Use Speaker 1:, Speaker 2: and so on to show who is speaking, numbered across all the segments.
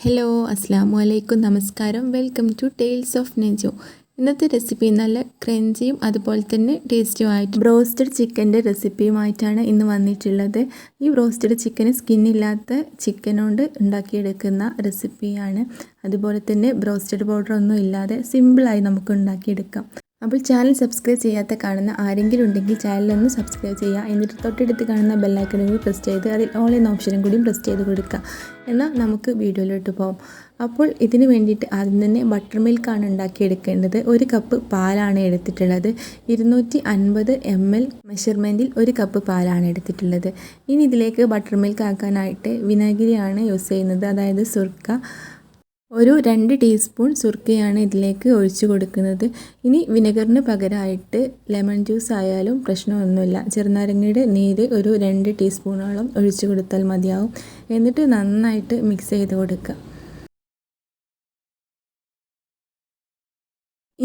Speaker 1: Hello അസ്സാമു അലൈക്കും നമസ്കാരം. Welcome to tales of Naju. ഇന്നത്തെ റെസിപ്പി നല്ല ക്രഞ്ചിയും അതുപോലെ തന്നെ ടേസ്റ്റുമായിട്ട് ബ്രോസ്റ്റഡ് ചിക്കൻ്റെ റെസിപ്പിയുമായിട്ടാണ് ഇന്ന് വന്നിട്ടുള്ളത്. ഈ ബ്രോസ്റ്റഡ് ചിക്കന് സ്കിന്നില്ലാത്ത ചിക്കൻ കൊണ്ട് ഉണ്ടാക്കിയെടുക്കുന്ന റെസിപ്പിയാണ്. അതുപോലെ തന്നെ ബ്രോസ്റ്റഡ് പൗഡർ ഒന്നും ഇല്ലാതെ സിമ്പിളായി നമുക്ക് ഉണ്ടാക്കിയെടുക്കാം. അപ്പോൾ ചാനൽ സബ്സ്ക്രൈബ് ചെയ്യാത്ത കാണുന്ന ആരെങ്കിലും ഉണ്ടെങ്കിൽ ചാനലൊന്ന് സബ്സ്ക്രൈബ് ചെയ്യുക. എന്നിട്ട് തൊട്ടടുത്ത് കാണുന്ന ബെല്ലൈക്കണും കൂടി പ്രസ് ചെയ്ത് അതിൽ ഓൾ എന്ന ഓപ്ഷനും കൂടി പ്രസ് ചെയ്ത് കൊടുക്കുക. എന്നാൽ നമുക്ക് വീഡിയോയിലോട്ട് പോകാം. അപ്പോൾ ഇതിന് വേണ്ടിയിട്ട് ആദ്യം തന്നെ ബട്ടർ മിൽക്കാണ് ഉണ്ടാക്കിയെടുക്കേണ്ടത്. 1 കപ്പ് പാലാണ് എടുത്തിട്ടുള്ളത്. 250 ml മെഷർമെൻറ്റിൽ 1 കപ്പ് പാലാണ് എടുത്തിട്ടുള്ളത്. ഇനി ഇതിലേക്ക് ബട്ടർ മിൽക്ക് ആക്കാനായിട്ട് വിനാഗിരിയാണ് യൂസ് ചെയ്യുന്നത്, അതായത് സുർക്ക. ഒരു 2 ടീസ്പൂൺ സുർക്കയാണ് ഇതിലേക്ക് ഒഴിച്ചു കൊടുക്കുന്നത്. ഇനി വിനെഗറിന് പകരമായിട്ട് ലെമൺ ജ്യൂസ് ആയാലും പ്രശ്നമൊന്നുമില്ല. ചെറുനാരങ്ങയുടെ നീര് ഒരു 2 ടീസ്പൂണോളം ഒഴിച്ചു കൊടുത്താൽ മതിയാവും. എന്നിട്ട് നന്നായിട്ട് മിക്സ് ചെയ്ത് കൊടുക്കുക.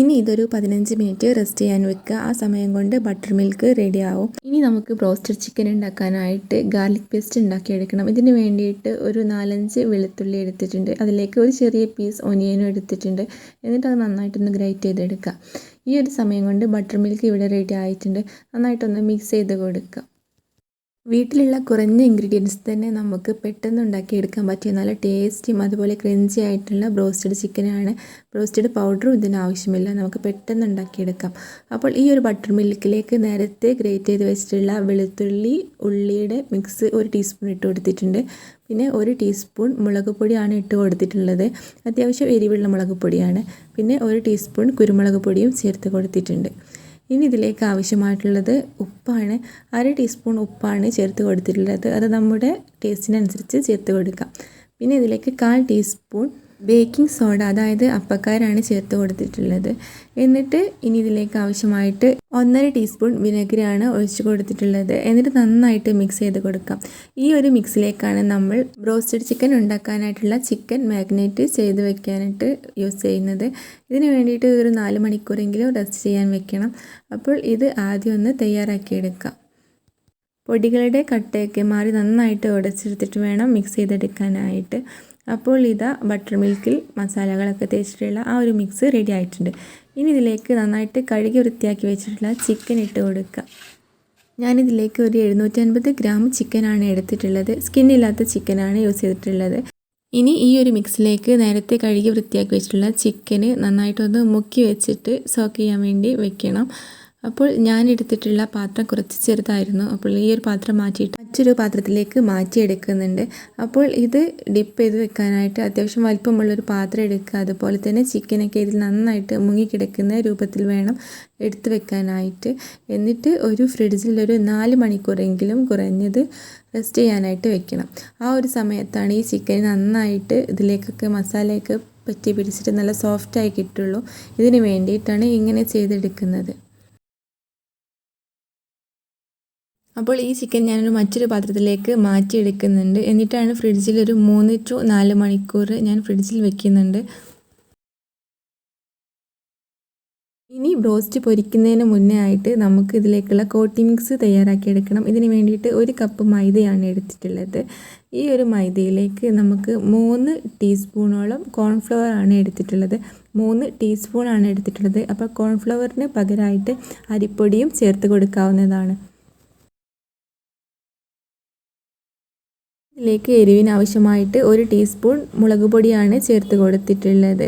Speaker 1: ഇനി ഇതൊരു 15 മിനിറ്റ് റെസ്റ്റ് ചെയ്യാൻ വെക്കുക. ആ സമയം കൊണ്ട് ബട്ടർ മിൽക്ക് റെഡി ആവും. ഇനി നമുക്ക് ബ്രോസ്റ്റഡ് ചിക്കൻ ഉണ്ടാക്കാനായിട്ട് ഗാർലിക് പേസ്റ്റ് ഉണ്ടാക്കിയെടുക്കണം. ഇതിന് വേണ്ടിയിട്ട് ഒരു 4-5 വെളുത്തുള്ളി എടുത്തിട്ടുണ്ട്. അതിലേക്ക് ഒരു ചെറിയ പീസ് ഒനിയനും എടുത്തിട്ടുണ്ട്. എന്നിട്ട് അത് നന്നായിട്ടൊന്ന് ഗ്രേറ്റ് ചെയ്തെടുക്കുക. ഈ ഒരു സമയം കൊണ്ട് ബട്ടർ മിൽക്ക് ഇവിടെ റെഡി ആയിട്ടുണ്ട്. നന്നായിട്ടൊന്ന് മിക്സ് ചെയ്ത് കൊടുക്കുക. വീട്ടിലുള്ള കുറഞ്ഞ ഇൻഗ്രീഡിയൻസ് തന്നെ നമുക്ക് പെട്ടെന്ന് ഉണ്ടാക്കിയെടുക്കാൻ പറ്റിയ നല്ല ടേസ്റ്റിയും അതുപോലെ ക്രഞ്ചി ആയിട്ടുള്ള ബ്രോസ്റ്റഡ് ചിക്കനാണ്. ബ്രോസ്റ്റഡ് പൗഡറും ഇതിന് ആവശ്യമില്ല, നമുക്ക് പെട്ടെന്ന് ഉണ്ടാക്കിയെടുക്കാം. അപ്പോൾ ഈ ഒരു ബട്ടർ മിൽക്കിലേക്ക് നേരത്തെ ഗ്രേറ്റ് ചെയ്ത് വെച്ചിട്ടുള്ള വെളുത്തുള്ളി ഉള്ളിയുടെ മിക്സ് 1 ടീസ്പൂൺ ഇട്ട് കൊടുത്തിട്ടുണ്ട്. പിന്നെ 1 ടീസ്പൂൺ മുളക് പൊടിയാണ് ഇട്ട് കൊടുത്തിട്ടുള്ളത്. അത്യാവശ്യം എരിവുള്ള മുളക് പൊടിയാണ്. പിന്നെ 1 ടീസ്പൂൺ കുരുമുളക് പൊടിയും ചേർത്ത് കൊടുത്തിട്ടുണ്ട്. ഇനി ഇതിലേക്ക് ആവശ്യമായിട്ടുള്ളത് ഉപ്പാണ്. 1/2 ടീസ്പൂൺ ഉപ്പാണ് ചേർത്ത് കൊടുത്തിട്ടുള്ളത്. അത് നമ്മുടെ ടേസ്റ്റിനനുസരിച്ച് ചേർത്ത് കൊടുക്കാം. പിന്നെ ഇതിലേക്ക് 1/4 ടീസ്പൂൺ ബേക്കിംഗ് സോഡ, അതായത് അപ്പക്കാരാണ് ചേർത്ത് കൊടുത്തിട്ടുള്ളത്. എന്നിട്ട് ഇനി ഇതിലേക്ക് ആവശ്യമായിട്ട് 1/2 ടീസ്പൂൺ വിനെഗറാണ് ഒഴിച്ച് കൊടുത്തിട്ടുള്ളത്. എന്നിട്ട് നന്നായിട്ട് മിക്സ് ചെയ്ത് കൊടുക്കാം. ഈ ഒരു മിക്സിലേക്കാണ് നമ്മൾ ബ്രോസ്റ്റഡ് ചിക്കൻ ഉണ്ടാക്കാനായിട്ടുള്ള ചിക്കൻ മാഗ്നേറ്റ് ചെയ്ത് വെക്കാനായിട്ട് യൂസ് ചെയ്യുന്നത്. ഇതിന് വേണ്ടിയിട്ട് ഒരു 4 മണിക്കൂറെങ്കിലും റെസ്റ്റ് ചെയ്യാൻ വെക്കണം. അപ്പോൾ ഇത് ആദ്യം ഒന്ന് തയ്യാറാക്കിയെടുക്കാം. പൊടികളുടെ കട്ടയൊക്കെ മാറി നന്നായിട്ട് ഉടച്ചെടുത്തിട്ട് വേണം മിക്സ് ചെയ്തെടുക്കാനായിട്ട്. അപ്പോൾ ഇതാ ബട്ടർ മിൽക്കിൽ മസാലകളൊക്കെ തേച്ചിട്ടുള്ള ആ ഒരു മിക്സ് റെഡി ആയിട്ടുണ്ട്. ഇനി ഇതിലേക്ക് നന്നായിട്ട് കഴുകി വൃത്തിയാക്കി വെച്ചിട്ടുള്ള ചിക്കൻ ഇട്ട് കൊടുക്കുക. ഞാനിതിലേക്ക് ഒരു 750 ഗ്രാം ചിക്കനാണ് എടുത്തിട്ടുള്ളത്. സ്കിന്നില്ലാത്ത ചിക്കനാണ് യൂസ് ചെയ്തിട്ടുള്ളത്. ഇനി ഈ ഒരു മിക്സിലേക്ക് നേരത്തെ കഴുകി വൃത്തിയാക്കി വെച്ചിട്ടുള്ള ചിക്കന് നന്നായിട്ടൊന്ന് മുക്കി വെച്ചിട്ട് സോക്ക് ചെയ്യാൻ വേണ്ടി വെക്കണം. അപ്പോൾ ഞാൻ എടുത്തിട്ടുള്ള പാത്രം കുറച്ച് ചെറുതായിരുന്നു. അപ്പോൾ ഈ ഒരു പാത്രം മാറ്റിയിട്ട് മറ്റൊരു പാത്രത്തിലേക്ക് മാറ്റിയെടുക്കുന്നുണ്ട്. അപ്പോൾ ഇത് ഡിപ്പ് ചെയ്ത് വെക്കാനായിട്ട് അത്യാവശ്യം വലിപ്പമുള്ളൊരു പാത്രം എടുക്കുക. അതുപോലെ തന്നെ ചിക്കനൊക്കെ ഇതിൽ നന്നായിട്ട് മുങ്ങിക്കിടക്കുന്ന രൂപത്തിൽ വേണം എടുത്ത് വെക്കാനായിട്ട്. എന്നിട്ട് ഒരു ഫ്രിഡ്ജിൽ ഒരു 4 മണിക്കൂറെങ്കിലും കുറഞ്ഞത് റെസ്റ്റ് ചെയ്യാനായിട്ട് വെക്കണം. ആ ഒരു സമയത്താണ് ഈ ചിക്കൻ നന്നായിട്ട് ഇതിലേക്കൊക്കെ മസാലയൊക്കെ പറ്റി പിടിച്ചിട്ട് നല്ല സോഫ്റ്റായി കിട്ടുള്ളൂ. ഇതിന് വേണ്ടിയിട്ടാണ് ഇങ്ങനെ ചെയ്തെടുക്കുന്നത്. അപ്പോൾ ഈ ചിക്കൻ ഞാനൊരു മറ്റൊരു പാത്രത്തിലേക്ക് മാറ്റിയെടുക്കുന്നുണ്ട്. എന്നിട്ടാണ് ഫ്രിഡ്ജിൽ ഒരു 3 to 4 മണിക്കൂർ ഞാൻ ഫ്രിഡ്ജിൽ വെക്കുന്നുണ്ട്. ഇനി ബ്രോസ്റ്റ് പൊരിക്കുന്നതിന് മുന്നേ ആയിട്ട് നമുക്ക് ഇതിലേക്കുള്ള കോട്ടിംഗ് മിക്സ് തയ്യാറാക്കിയെടുക്കണം. ഇതിന് വേണ്ടിയിട്ട് 1 കപ്പ് മൈദയാണ് എടുത്തിട്ടുള്ളത്. ഈ ഒരു മൈദയിലേക്ക് നമുക്ക് 3 ടീസ്പൂണോളം കോൺഫ്ലവർ ആണ് എടുത്തിട്ടുള്ളത്. 3 ടീസ്പൂണാണ് എടുത്തിട്ടുള്ളത്. അപ്പോൾ കോൺഫ്ലവറിന് പകരമായിട്ട് അരിപ്പൊടിയും ചേർത്ത് കൊടുക്കാവുന്നതാണ്. ഇതിലേക്ക് എരിവിന് ആവശ്യമായിട്ട് 1 ടീസ്പൂൺ മുളക് പൊടിയാണ് ചേർത്ത് കൊടുത്തിട്ടുള്ളത്.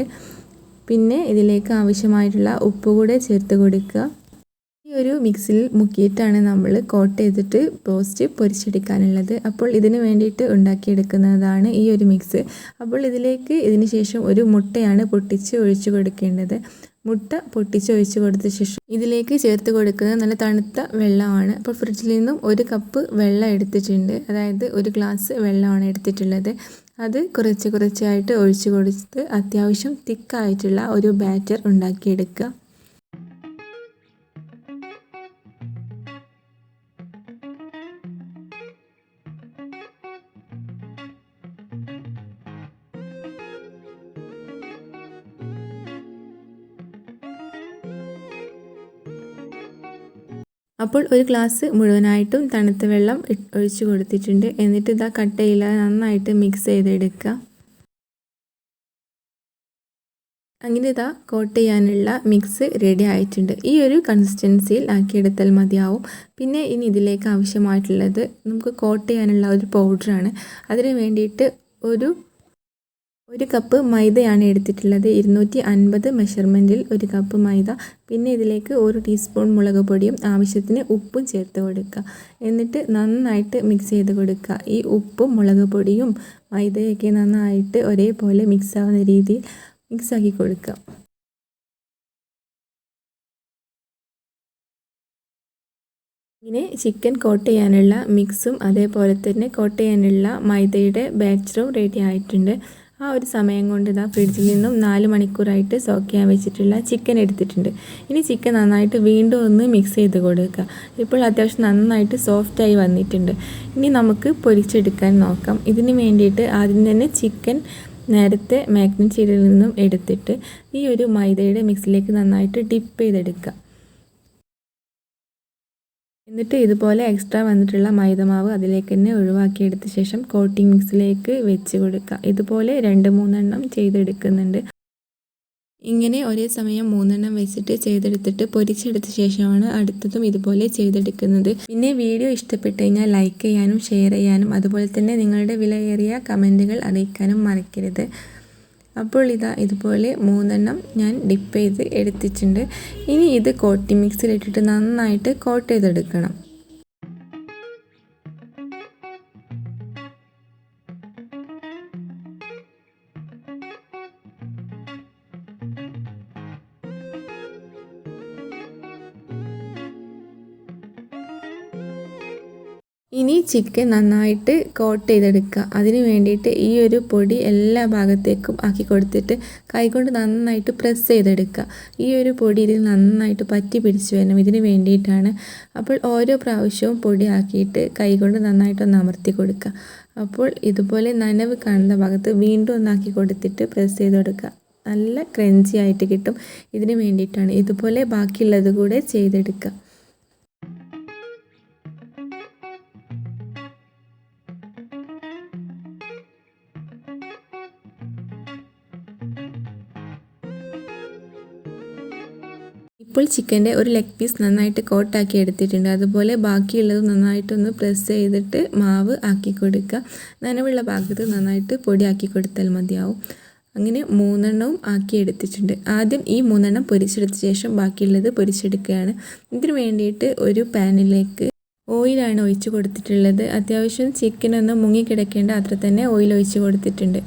Speaker 1: പിന്നെ ഇതിലേക്ക് ആവശ്യമായിട്ടുള്ള ഉപ്പ് കൂടെ ചേർത്ത് കൊടുക്കുക. ഈ ഒരു മിക്സിൽ മുക്കിയിട്ടാണ് നമ്മൾ കോട്ട് ചെയ്തിട്ട് ബ്രോസ്റ്റ് പൊരിച്ചെടുക്കാനുള്ളത്. അപ്പോൾ ഇതിന് വേണ്ടിയിട്ട് ഉണ്ടാക്കിയെടുക്കുന്നതാണ് ഈ ഒരു മിക്സ്. അപ്പോൾ ഇതിലേക്ക് ഇതിന് ശേഷം ഒരു മുട്ടയാണ് പൊട്ടിച്ച് ഒഴിച്ചു കൊടുക്കേണ്ടത്. മുട്ട പൊട്ടിച്ച് ഒഴിച്ച് കൊടുത്ത ശേഷം ഇതിലേക്ക് ചേർത്ത് കൊടുക്കുന്നത് നല്ല തണുത്ത വെള്ളമാണ്. അപ്പോൾ ഫ്രിഡ്ജിൽ നിന്നും 1 കപ്പ് വെള്ളം എടുത്തിട്ടുണ്ട്, അതായത് 1 ഗ്ലാസ് വെള്ളമാണ് എടുത്തിട്ടുള്ളത്. അത് കുറച്ചായിട്ട് ഒഴിച്ച് കൊടുത്ത് അത്യാവശ്യം തിക്കായിട്ടുള്ള ഒരു ബാറ്റർ ഉണ്ടാക്കിയെടുക്കുക. അപ്പോൾ 1 ഗ്ലാസ് മുഴുവനായിട്ടും തണുത്ത വെള്ളം ഒഴിച്ച് കൊടുത്തിട്ടുണ്ട്. എന്നിട്ട് ഇതാ കട്ടയില്ലാതെ നന്നായിട്ട് മിക്സ് ചെയ്തെടുക്കുക. അങ്ങനെ ഇതാ കോട്ട് ചെയ്യാനുള്ള മിക്സ് റെഡി ആയിട്ടുണ്ട്. ഈ ഒരു കൺസിസ്റ്റൻസിയിൽ ആക്കിയെടുത്താൽ മതിയാവും. പിന്നെ ഇനി ഇതിലേക്ക് ആവശ്യമായിട്ടുള്ളത് നമുക്ക് കോട്ട് ചെയ്യാനുള്ള ഒരു പൗഡറാണ്. അതിന് വേണ്ടിയിട്ട് ഒരു കപ്പ് മൈദയാണ് എടുത്തിട്ടുള്ളത്. 250 മെഷർമെൻറ്റിൽ ഒരു കപ്പ് മൈദ. പിന്നെ ഇതിലേക്ക് 1 ടീസ്പൂൺ മുളക് പൊടിയും ആവശ്യത്തിന് ഉപ്പും ചേർത്ത് കൊടുക്കുക. എന്നിട്ട് നന്നായിട്ട് മിക്സ് ചെയ്ത് കൊടുക്കുക. ഈ ഉപ്പും മുളക് പൊടിയും മൈദയൊക്കെ നന്നായിട്ട് ഒരേപോലെ മിക്സ് ആവുന്ന രീതിയിൽ മിക്സാക്കി കൊടുക്കുക. ഇങ്ങനെ ചിക്കൻ കോട്ട് ചെയ്യാനുള്ള മിക്സും അതേപോലെ തന്നെ കോട്ട് ചെയ്യാനുള്ള മൈദയുടെ ബാറ്ററും റെഡി ആയിട്ടുണ്ട്. ആ ഒരു സമയം കൊണ്ട് ഇതാ ഫ്രിഡ്ജിൽ നിന്നും 4 മണിക്കൂറായിട്ട് സോക്ക് ചെയ്യാൻ വെച്ചിട്ടുള്ള ചിക്കൻ എടുത്തിട്ടുണ്ട്. ഇനി ചിക്കൻ നന്നായിട്ട് വീണ്ടും ഒന്ന് മിക്സ് ചെയ്ത് കൊടുക്കുക. ഇപ്പോൾ അത്യാവശ്യം നന്നായിട്ട് സോഫ്റ്റായി വന്നിട്ടുണ്ട്. ഇനി നമുക്ക് പൊരിച്ചെടുക്കാൻ നോക്കാം. ഇതിന് വേണ്ടിയിട്ട് ആദ്യം തന്നെ ചിക്കൻ നേരത്തെ മാഗ്നേറ്റ് ചെയ്തതിൽ നിന്നും എടുത്തിട്ട് ഈ ഒരു മൈദയുടെ മിക്സിലേക്ക് നന്നായിട്ട് ഡിപ്പ് ചെയ്തെടുക്കുക. എന്നിട്ട് ഇതുപോലെ എക്സ്ട്രാ വന്നിട്ടുള്ള മൈദമാവ് അതിലേക്ക് തന്നെ ഒഴിവാക്കിയെടുത്ത ശേഷം കോട്ടിംഗ് മിക്സിലേക്ക് വെച്ച് കൊടുക്കുക. ഇതുപോലെ 2-3 എണ്ണം ചെയ്തെടുക്കുന്നുണ്ട്. ഇങ്ങനെ ഒരേ സമയം 3 എണ്ണം വെച്ചിട്ട് ചെയ്തെടുത്തിട്ട് പൊരിച്ചെടുത്ത ശേഷമാണ് അടുത്തതും ഇതുപോലെ ചെയ്തെടുക്കുന്നത്. പിന്നെ വീഡിയോ ഇഷ്ടപ്പെട്ടു കഴിഞ്ഞാൽ ലൈക്ക് ചെയ്യാനും ഷെയർ ചെയ്യാനും അതുപോലെ തന്നെ നിങ്ങളുടെ വിലയേറിയ കമൻറ്റുകൾ അറിയിക്കാനും മറക്കരുത്. അപ്പോൾ ഇതുപോലെ 3 എണ്ണം ഞാൻ ഡിപ്പ് ചെയ്ത് എടുത്തിട്ടുണ്ട്. ഇനി ഇത് കോട്ടിംഗ് മിക്സിലിട്ടിട്ട് നന്നായിട്ട് കോട്ട് ചെയ്തെടുക്കണം. ഇനി ചിക്കൻ നന്നായിട്ട് കോട്ട് ചെയ്തെടുക്കുക. അതിന് വേണ്ടിയിട്ട് ഈ ഒരു പൊടി എല്ലാ ഭാഗത്തേക്കും ആക്കി കൊടുത്തിട്ട് കൈകൊണ്ട് നന്നായിട്ട് പ്രസ് ചെയ്തെടുക്കുക. ഈ ഒരു പൊടി ഇതിൽ നന്നായിട്ട് പറ്റി പിടിച്ച് വരണം. ഇതിന് വേണ്ടിയിട്ടാണ്. അപ്പോൾ ഓരോ പ്രാവശ്യവും പൊടി ആക്കിയിട്ട് കൈകൊണ്ട് നന്നായിട്ടൊന്ന് അമർത്തി കൊടുക്കുക. അപ്പോൾ ഇതുപോലെ നനവ് കാണുന്ന ഭാഗത്ത് വീണ്ടും ഒന്നാക്കി കൊടുത്തിട്ട് പ്രസ് ചെയ്ത് കൊടുക്കുക. നല്ല ക്രഞ്ചി ആയിട്ട് കിട്ടും. ഇതിന് വേണ്ടിയിട്ടാണ്. ഇതുപോലെ ബാക്കിയുള്ളത് കൂടെ ചെയ്തെടുക്കുക. ഇപ്പോൾ ചിക്കൻ്റെ ഒരു ലെഗ് പീസ് നന്നായിട്ട് കോട്ടാക്കി എടുത്തിട്ടുണ്ട്. അതുപോലെ ബാക്കിയുള്ളത് നന്നായിട്ടൊന്ന് പ്രസ് ചെയ്തിട്ട് മാവ് ആക്കി കൊടുക്കുക. നനവുള്ള ഭാഗത്ത് നന്നായിട്ട് പൊടിയാക്കി കൊടുത്താൽ മതിയാവും. അങ്ങനെ 3 എണ്ണവും ആക്കി എടുത്തിട്ടുണ്ട്. ആദ്യം ഈ 3 എണ്ണം പൊരിച്ചെടുത്ത ശേഷം ബാക്കിയുള്ളത് പൊരിച്ചെടുക്കുകയാണ്. ഇതിന് വേണ്ടിയിട്ട് ഒരു പാനിലേക്ക് ഓയിലാണ് ഒഴിച്ച് കൊടുത്തിട്ടുള്ളത്. അത്യാവശ്യം ചിക്കനൊന്ന് മുങ്ങിക്കിടക്കേണ്ട അത്ര തന്നെ ഓയിൽ ഒഴിച്ച് കൊടുത്തിട്ടുണ്ട്.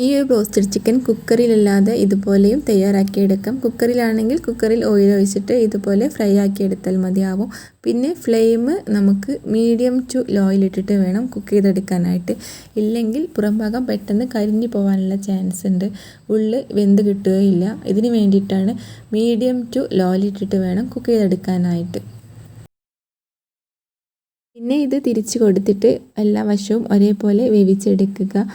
Speaker 1: ഈ ഒരു ബ്രോസ്റ്റഡ് ചിക്കൻ കുക്കറിലല്ലാതെ ഇതുപോലെയും തയ്യാറാക്കിയെടുക്കാം. കുക്കറിലാണെങ്കിൽ കുക്കറിൽ ഓയിൽ ഒഴിച്ചിട്ട് ഇതുപോലെ ഫ്രൈ ആക്കിയെടുത്താൽ മതിയാവും. പിന്നെ ഫ്ലെയിം നമുക്ക് മീഡിയം ടു ലോയിലിട്ടിട്ട് വേണം കുക്ക് ചെയ്തെടുക്കാനായിട്ട്. ഇല്ലെങ്കിൽ പുറംഭാഗം പെട്ടെന്ന് കരിഞ്ഞു പോകാനുള്ള ചാൻസ് ഉണ്ട്. ഉള്ളിൽ വെന്ത് കിട്ടുകയില്ല. ഇതിന് വേണ്ടിയിട്ടാണ് മീഡിയം ടു ലോയിലിട്ടിട്ട് വേണം കുക്ക് ചെയ്തെടുക്കാനായിട്ട്. പിന്നെ ഇത് തിരിച്ച് കൊടുത്തിട്ട് എല്ലാ വശവും ഒരേപോലെ വേവിച്ചെടുക്കുക.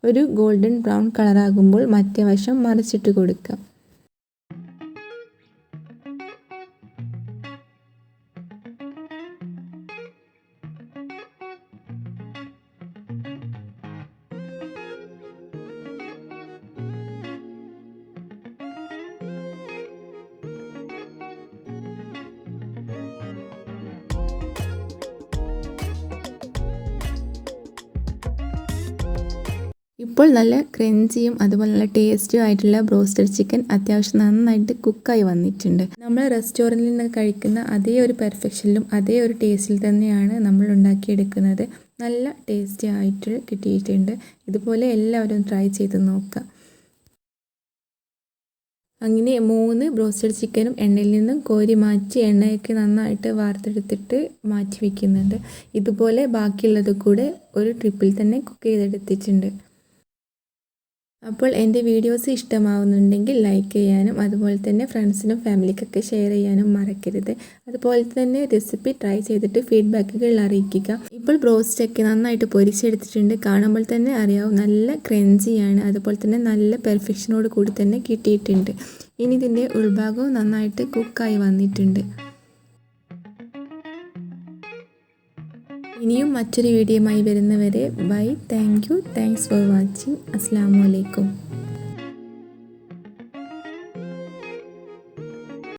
Speaker 1: ഒരു ഗോൾഡൻ ബ്രൗൺ കളറാകുമ്പോൾ മറ്റേ വശം മറിച്ചിട്ട് കൊടുക്കുക. ഇപ്പോൾ നല്ല ക്രഞ്ചിയും അതുപോലെ നല്ല ടേസ്റ്റിയും ആയിട്ടുള്ള ബ്രോസ്റ്റഡ് ചിക്കൻ അത്യാവശ്യം നന്നായിട്ട് കുക്കായി വന്നിട്ടുണ്ട്. നമ്മൾ റെസ്റ്റോറൻറ്റിൽ നിന്ന് കഴിക്കുന്ന അതേ ഒരു പെർഫെക്ഷനിലും അതേ ഒരു ടേസ്റ്റിൽ തന്നെയാണ് നമ്മൾ ഉണ്ടാക്കിയെടുക്കുന്നത്. നല്ല ടേസ്റ്റി ആയിട്ട് കിട്ടിയിട്ടുണ്ട്. ഇതുപോലെ എല്ലാവരും ട്രൈ ചെയ്ത് നോക്കുക. അങ്ങനെ 3 ബ്രോസ്റ്റഡ് ചിക്കനും എണ്ണയിൽ നിന്നും കോരി മാറ്റി എണ്ണയൊക്കെ നന്നായിട്ട് വാർത്തെടുത്തിട്ട് മാറ്റി വയ്ക്കുന്നുണ്ട്. ഇതുപോലെ ബാക്കിയുള്ളത് കൂടെ ഒരു ട്രിപ്പിൽ തന്നെ കുക്ക് ചെയ്തെടുത്തിട്ടുണ്ട്. അപ്പോൾ എൻ്റെ വീഡിയോസ് ഇഷ്ടമാവുന്നുണ്ടെങ്കിൽ ലൈക്ക് ചെയ്യാനും അതുപോലെ തന്നെ ഫ്രണ്ട്സിനും ഫാമിലിക്കൊക്കെ ഷെയർ ചെയ്യാനും മറക്കരുത്. അതുപോലെ തന്നെ റെസിപ്പി ട്രൈ ചെയ്തിട്ട് ഫീഡ്ബാക്കുകൾ അറിയിക്കുക. ഇപ്പോൾ ബ്രോസ്റ്റൊക്കെ നന്നായിട്ട് പൊരിച്ചെടുത്തിട്ടുണ്ട്. കാണുമ്പോൾ തന്നെ അറിയാവും നല്ല ക്രഞ്ചിയാണ്. അതുപോലെ തന്നെ നല്ല പെർഫെക്ഷനോട് കൂടി തന്നെ കിട്ടിയിട്ടുണ്ട്. ഇനി ഇതിൻ്റെ ഉൾഭാഗവും നന്നായിട്ട് കുക്കായി വന്നിട്ടുണ്ട്. ഇനിയും മറ്റൊരു വീഡിയോയുമായി വരുന്നവരെ bye. Thank you. Thanks for watching. അസ്സലാമു അലൈക്കും.